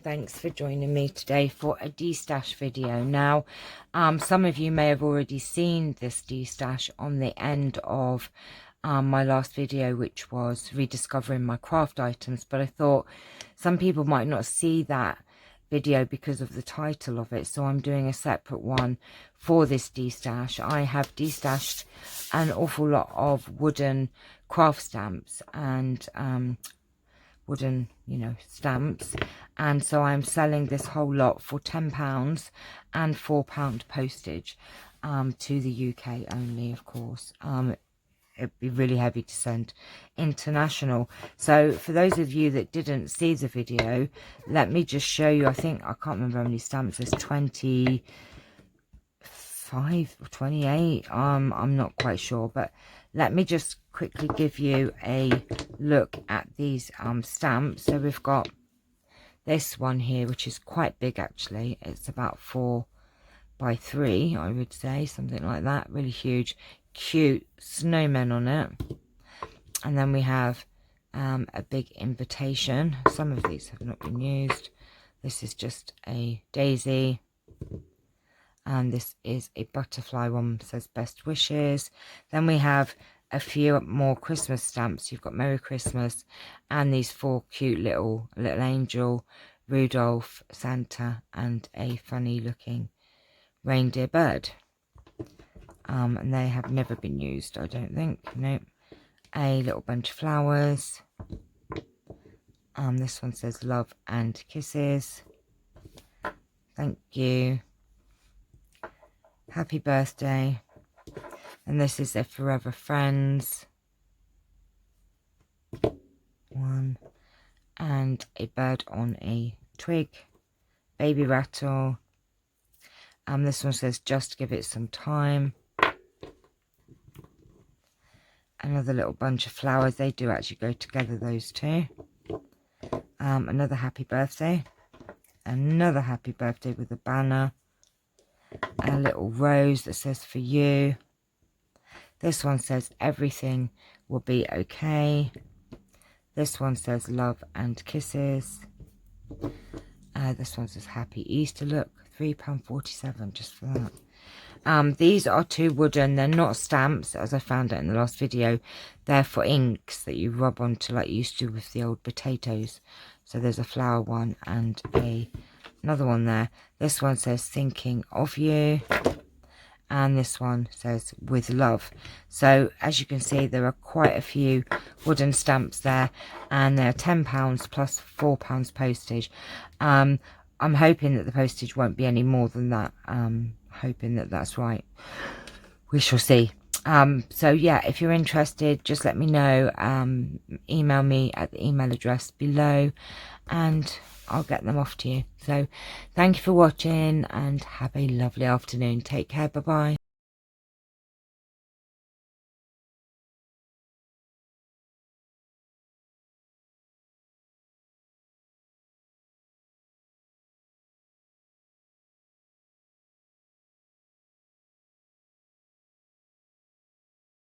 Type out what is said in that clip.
thanks for joining me today for a destash video. Now, some of you may have already seen this destash on the end of my last video, which was rediscovering my craft items, but I thought some people might not see that video because of the title of it, so I'm doing a separate one for this destash. I have destashed an awful lot of wooden craft stamps and wooden, stamps, and so I'm selling this whole lot for £10 and £4 postage to the UK only, of course. It'd be really heavy to send international. So for those of you that didn't see the video, let me just show you. I can't remember how many stamps. There's 25 or 28. I'm not quite sure, but let me just quickly give you a look at these stamps. So we've got this one here, which is quite big actually. It's about 4 by 3, I would say, something like that. Really huge, cute snowmen on it. And then we have a big invitation. Some of these have not been used. This is just a daisy, and this is a butterfly one, says best wishes. Then we have a few more Christmas stamps. You've got Merry Christmas and these 4 cute little angel, Rudolph, Santa, and a funny looking reindeer bird. And they have never been used, I don't think. Nope. A little bunch of flowers. This one says love and kisses. Thank you. Happy birthday. And this is a forever friends. One. And a bird on a twig. Baby rattle. This one says just give it some time. Another little bunch of flowers. They do actually go together, those two. Another happy birthday. Another happy birthday with a banner. A little rose that says for you. This one says everything will be okay. This one says love and kisses. This one says happy Easter. Look, £3.47 just for that. These are 2 wooden. They're not stamps, as I found out in the last video. They're for inks that you rub onto, like you used to with the old potatoes. So there's a flower one and another one there. This one says thinking of you, and this one says with love. So as you can see, there are quite a few wooden stamps there, and they're £10 plus £4 postage. I'm hoping that the postage won't be any more than that. Hoping that that's right. We shall see. So yeah, if you're interested, just let me know. Email me at the email address below and I'll get them off to you. So thank you for watching and have a lovely afternoon. Take care. Bye bye.